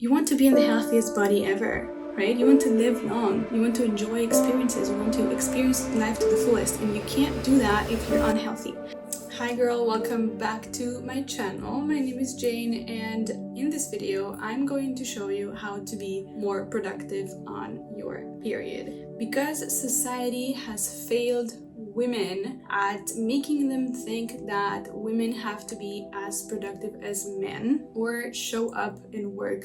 You want to be in the healthiest body ever, right? You want to live long. You want to enjoy experiences. You want to experience life to the fullest. And you can't do that if you're unhealthy. Hi girl, welcome back to my channel. My name is Jane, and in this video I'm going to show you how to be more productive on your period. Because society has failed women at making them think that women have to be as productive as men or show up and work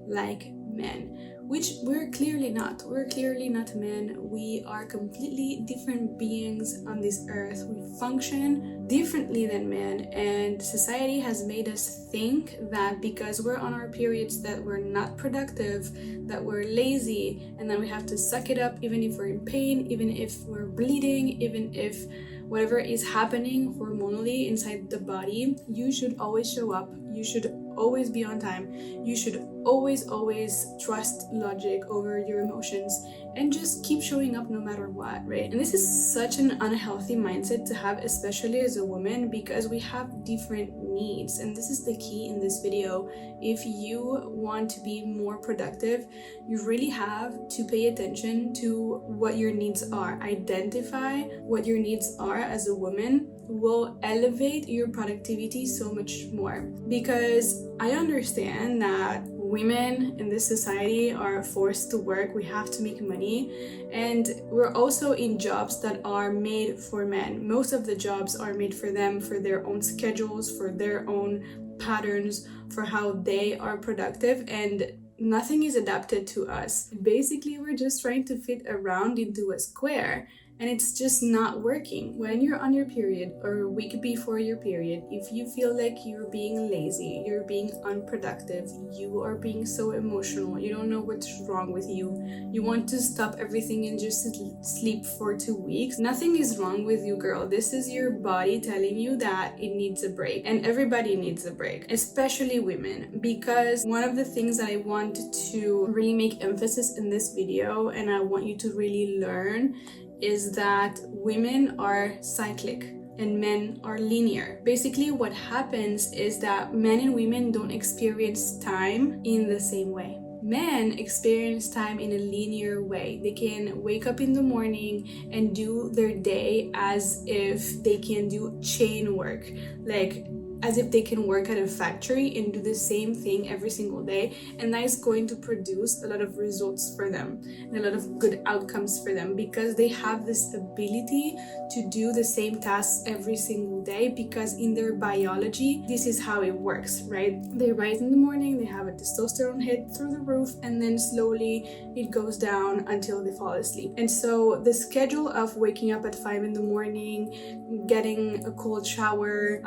like men, which we're clearly not. We're clearly not men. We are completely different beings on this earth. We function differently than men, and society has made us think that because we're on our periods that we're not productive, that we're lazy, and then we have to suck it up even if we're in pain, even if we're bleeding, even if whatever is happening hormonally inside the body. You should always show up. You should always be on time. You should always trust logic over your emotions and just keep showing up no matter what, right? And this is such an unhealthy mindset to have, especially as a woman, because we have different needs. And this is the key in this video. If you want to be more productive, you really have to pay attention to what your needs are. Identify what your needs are as a woman will elevate your productivity so much more. Because I understand that women in this society are forced to work. We have to make money, and we're also in jobs that are made for men. Most of the jobs are made for them, for their own schedules, for their own patterns, for how they are productive, and nothing is adapted to us. Basically, we're just trying to fit around into a square, and it's just not working. When you're on your period or a week before your period, if you feel like you're being lazy, you're being unproductive, you are being so emotional, you don't know what's wrong with you, you want to stop everything and just sleep for 2 weeks, nothing is wrong with you, girl. This is your body telling you that it needs a break. And everybody needs a break, especially women, because one of the things that I want to really make emphasis in this video, and I want you to really learn, is that women are cyclic and men are linear. Basically, what happens is that men and women don't experience time in the same way. Men experience time in a linear way. They can wake up in the morning and do their day as if they can do chain work, like as if they can work at a factory and do the same thing every single day, and that is going to produce a lot of results for them and a lot of good outcomes for them, because they have this ability to do the same tasks every single day, because in their biology this is how it works, right? They rise in the morning, they have a testosterone hit through the roof, and then slowly it goes down until they fall asleep. And so the schedule of waking up at 5 in the morning, getting a cold shower,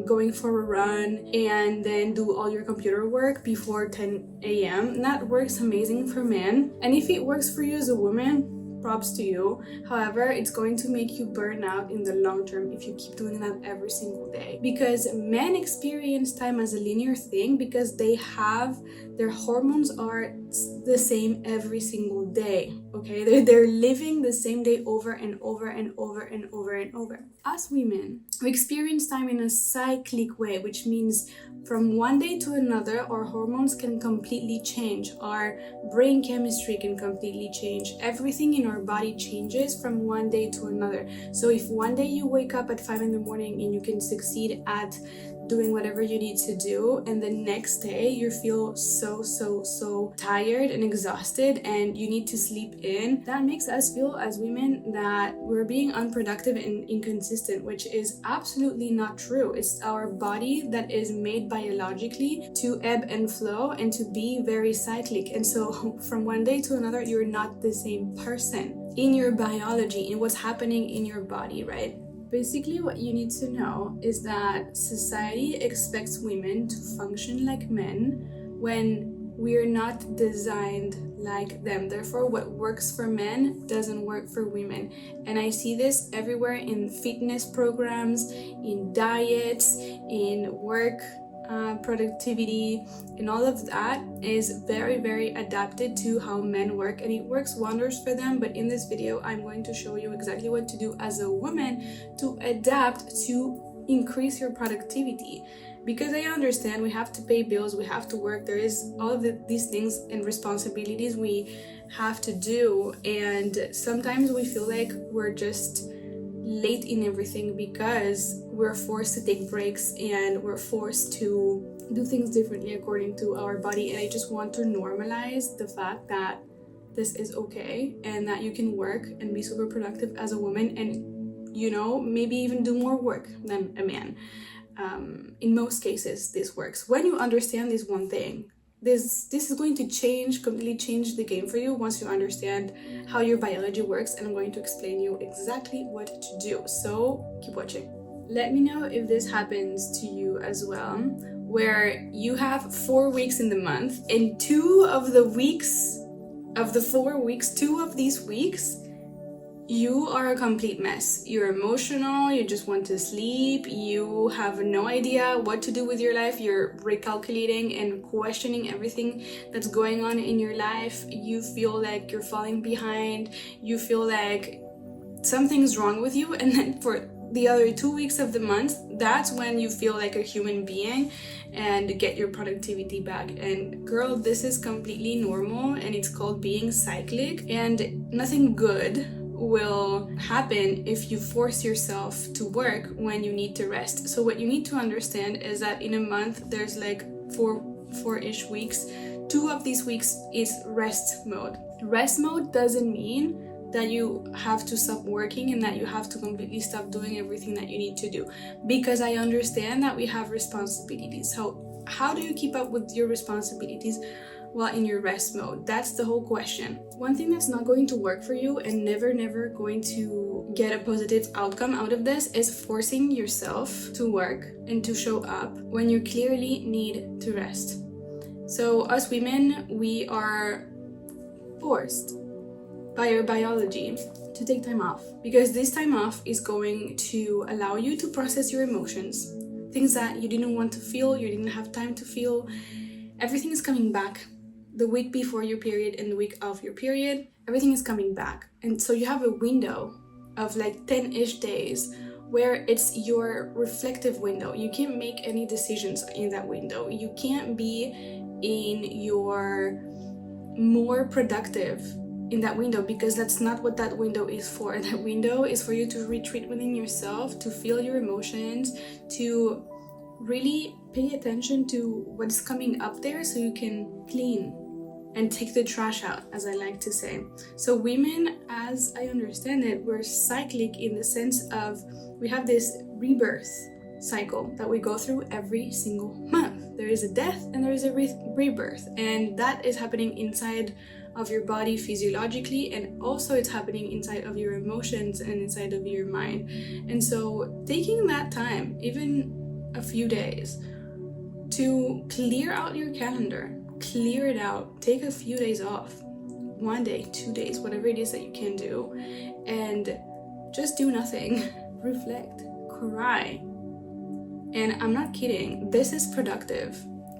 going for a run, and then do all your computer work before 10 a.m. that works amazing for men. And if it works for you as a woman, props to you. However, it's going to make you burn out in the long term if you keep doing that every single day, because men experience time as a linear thing because they have their hormones are the same every single day. Okay, they're living the same day over and over and over and over and over. As women, we experience time in a cyclic way, which means from one day to another, our hormones can completely change. Our brain chemistry can completely change. Everything in our body changes from one day to another. So if one day you wake up at 5 in the morning and you can succeed at doing whatever you need to do, and the next day you feel so tired and exhausted and you need to sleep in, that makes us feel as women that we're being unproductive and inconsistent, which is absolutely not true. It's our body that is made biologically to ebb and flow and to be very cyclic. And so from one day to another, you're not the same person in your biology, in what's happening in your body, right? Basically, what you need to know is that society expects women to function like men when we're not designed like them. Therefore, what works for men doesn't work for women. And I see this everywhere in fitness programs, in diets, in work productivity, and all of that is very adapted to how men work, and it works wonders for them. But in this video, I'm going to show you exactly what to do as a woman to adapt to increase your productivity. because I understand we have to pay bills, we have to work, there is all of these things and responsibilities we have to do, and sometimes we feel like we're just late in everything because we're forced to take breaks and we're forced to do things differently according to our body. And I just want to normalize the fact that this is okay and that you can work and be super productive as a woman, and you know, maybe even do more work than a man. In most cases this works when you understand this one thing. This is going to completely change the game for you once you understand how your biology works, and I'm going to explain you exactly what to do. So keep watching. Let me know if this happens to you as well, where you have 4 weeks in the month, and 2 of the weeks of the 4 weeks, 2 of these weeks, you are a complete mess. You're emotional, you just want to sleep, you have no idea what to do with your life, you're recalculating and questioning everything that's going on in your life, you feel like you're falling behind, you feel like something's wrong with you, and then for the other 2 weeks of the month, that's when you feel like a human being and get your productivity back. And girl, this is completely normal, and it's called being cyclic, and nothing good will happen if you force yourself to work when you need to rest. So what you need to understand is that in a month there's like four-ish weeks. 2 of these weeks is rest mode. Rest mode doesn't mean that you have to stop working and that you have to completely stop doing everything that you need to do, because I understand that we have responsibilities. So how do you keep up with your responsibilities while in your rest mode? That's the whole question. One thing that's not going to work for you and never going to get a positive outcome out of this is forcing yourself to work and to show up when you clearly need to rest. So us women, we are forced by our biology to take time off, because this time off is going to allow you to process your emotions, things that you didn't want to feel, you didn't have time to feel. Everything is coming back. The week before your period and the week of your period, everything is coming back. And so you have a window of like 10-ish days where it's your reflective window. You can't make any decisions in that window. You can't be in your more productive in that window, because that's not what that window is for. That window is for you to retreat within yourself, to feel your emotions, to really pay attention to what's coming up there so you can clean and take the trash out, as I like to say. So women, as I understand it, we're cyclic in the sense of we have this rebirth cycle that we go through every single month. There is a death and there is a rebirth, and that is happening inside of your body physiologically, and also it's happening inside of your emotions and inside of your mind. And so taking that time, even a few days, to clear out your calendar, clear it out, take a few days off, 1 day, 2 days, whatever it is that you can do, and just do nothing, reflect, cry. And I'm not kidding, this is productive.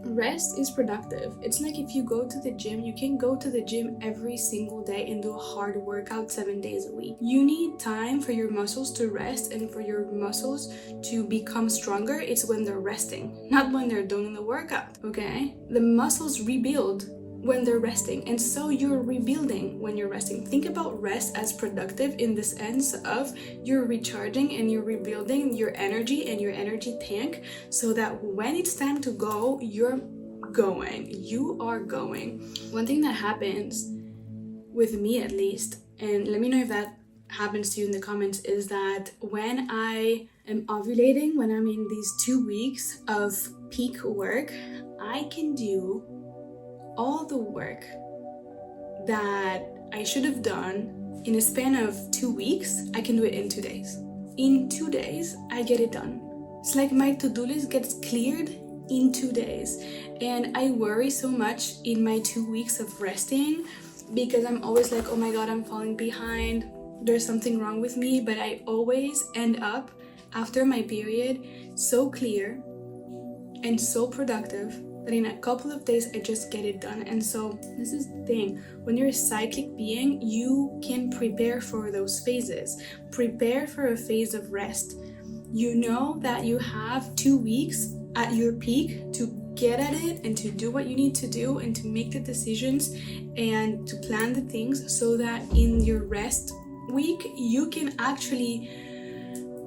Rest is productive. It's like if you go to the gym, you can go to the gym every single day and do a hard workout 7 days a week. You need time for your muscles to rest and for your muscles to become stronger. It's when they're resting, not when they're doing the workout, okay? The muscles rebuild when they're resting, and so you're rebuilding when you're resting. Think about rest as productive in the sense of you're recharging and you're rebuilding your energy and your energy tank, so that when it's time to go, you're going. You are going. One thing that happens with me, at least, and let me know if that happens to you in the comments, is that when I am ovulating, when I'm in these 2 weeks of peak work, I can do all the work that I should have done in a span of 2 weeks. I can do it in 2 days. In 2 days, I get it done. It's like my to-do list gets cleared in 2 days. And I worry so much in my 2 weeks of resting, because I'm always like, oh my God, I'm falling behind. There's something wrong with me. But I always end up after my period so clear and so productive that in a couple of days I just get it done. And so this is the thing, when you're a cyclic being, you can prepare for those phases. Prepare for a phase of rest. You know that you have 2 weeks at your peak, to get at it and to do what you need to do and to make the decisions and to plan the things so that in your rest week you can actually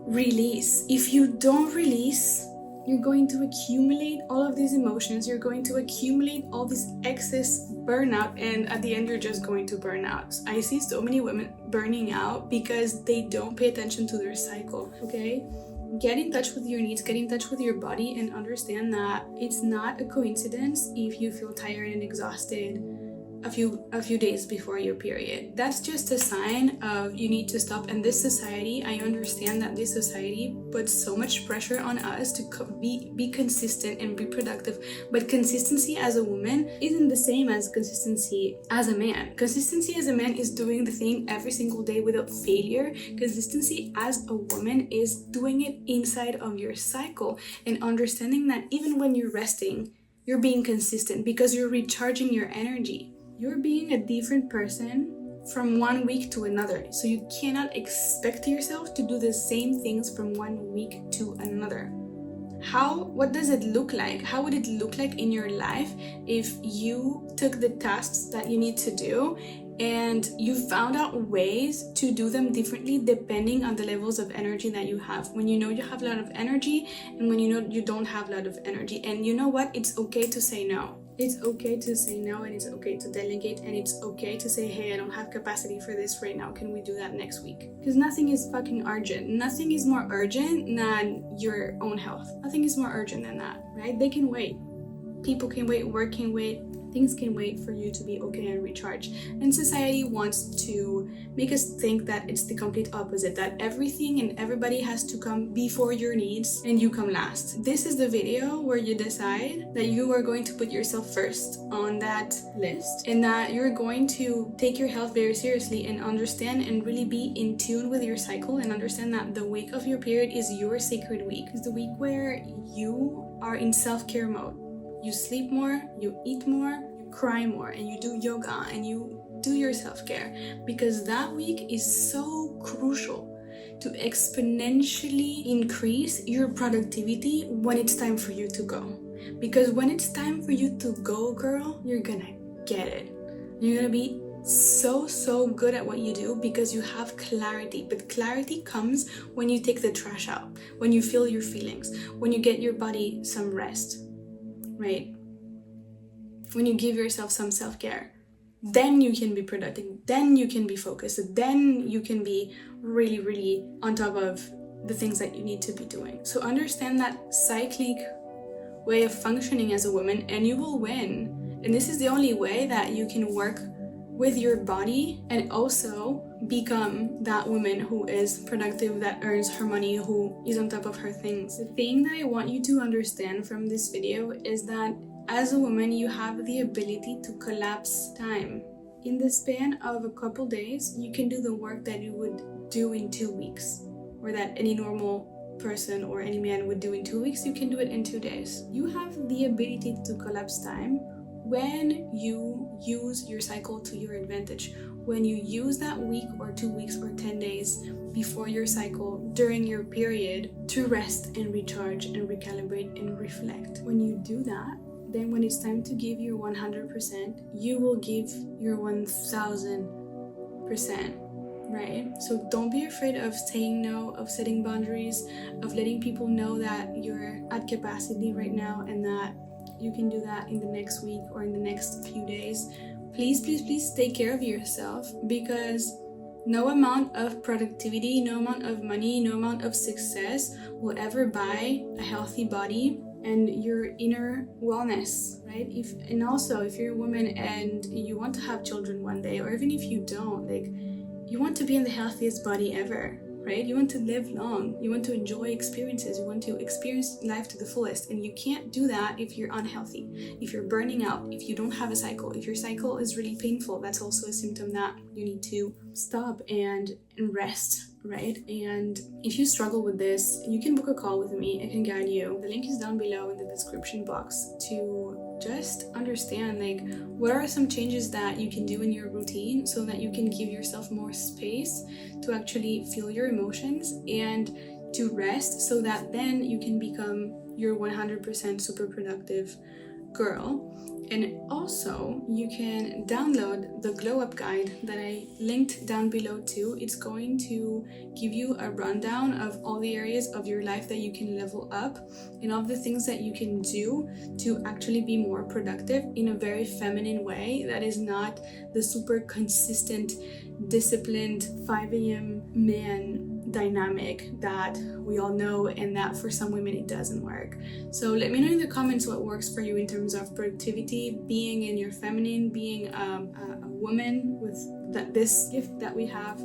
release. If you don't release, you're going to accumulate all of these emotions, you're going to accumulate all this excess burnout, and at the end you're just going to burn out. I see so many women burning out because they don't pay attention to their cycle. Okay, get in touch with your needs, get in touch with your body, and understand that it's not a coincidence if you feel tired and exhausted a few days before your period. That's just a sign of you need to stop. And this society, I understand that this society puts so much pressure on us to be consistent and be productive, but consistency as a woman isn't the same as consistency as a man. Consistency as a man is doing the thing every single day without failure. Consistency as a woman is doing it inside of your cycle and understanding that even when you're resting, you're being consistent because you're recharging your energy. You're being a different person from one week to another. So you cannot expect yourself to do the same things from one week to another. What does it look like? How would it look like in your life if you took the tasks that you need to do and you found out ways to do them differently depending on the levels of energy that you have? When you know you have a lot of energy and when you know you don't have a lot of energy. And you know what? It's okay to say no. It's okay to say no, and it's okay to delegate, and it's okay to say, hey, I don't have capacity for this right now. Can we do that next week? Because nothing is fucking urgent. Nothing is more urgent than your own health. Nothing is more urgent than that, right? They can wait. People can wait, work can wait, things can wait for you to be okay and recharge. And society wants to make us think that it's the complete opposite, that everything and everybody has to come before your needs and you come last. This is the video where you decide that you are going to put yourself first on that list and that you're going to take your health very seriously and understand and really be in tune with your cycle and understand that the week of your period is your sacred week. It's the week where you are in self-care mode. You sleep more, you eat more, you cry more, and you do yoga and you do your self-care, because that week is so crucial to exponentially increase your productivity when it's time for you to go. Because when it's time for you to go, girl, you're gonna get it. You're gonna be so good at what you do because you have clarity. But clarity comes when you take the trash out, when you feel your feelings, when you get your body some rest. Right? When you give yourself some self-care, then you can be productive, then you can be focused, then you can be really on top of the things that you need to be doing. So understand that cyclic way of functioning as a woman and you will win. And this is the only way that you can work with your body and also become that woman who is productive, that earns her money, who is on top of her things. The thing that I want you to understand from this video is that as a woman, you have the ability to collapse time. In the span of a couple days, you can do the work that you would do in 2 weeks, or that any normal person or any man would do in 2 weeks. You can do it in 2 days. You have the ability to collapse time when you use your cycle to your advantage, when you use that week or 2 weeks or 10 days before your cycle during your period to rest and recharge and recalibrate and reflect. When you do that, then when it's time to give your 100%, you will give your 1000%, right? So don't be afraid of saying no, of setting boundaries, of letting people know that you're at capacity right now and that you can do that in the next week or in the next few days. Please take care of yourself, because no amount of productivity, no amount of money, no amount of success will ever buy a healthy body and your inner wellness, right? If you're a woman and you want to have children one day, or even if you don't, you want to be in the healthiest body ever, right? You want to live long, you want to enjoy experiences, you want to experience life to the fullest, and you can't do that if you're unhealthy, if you're burning out, if you don't have a cycle. If your cycle is really painful, that's also a symptom that you need to stop and rest, right? And if you struggle with this, you can book a call with me. I can guide you. The link is down below in the description box to just understand what are some changes that you can do in your routine so that you can give yourself more space to actually feel your emotions and to rest, so that then you can become your 100% super productive girl. And also you can download the glow up guide that I linked down below too. It's going to give you a rundown of all the areas of your life that you can level up and all the things that you can do to actually be more productive in a very feminine way that is not the super consistent, disciplined 5 a.m. man dynamic that we all know, and that for some women it doesn't work. So let me know in the comments what works for you in terms of productivity, being in your feminine, being a woman with this gift that we have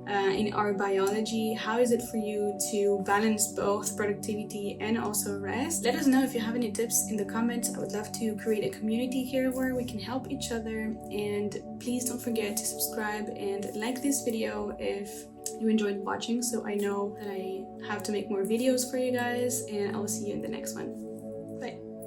in our biology. How is it for you to balance both productivity and also rest? Let us know if you have any tips in the comments. I would love to create a community here where we can help each other. And please don't forget to subscribe and like this video if you enjoyed watching, so I know that I have to make more videos for you guys, and I'll see you in the next one.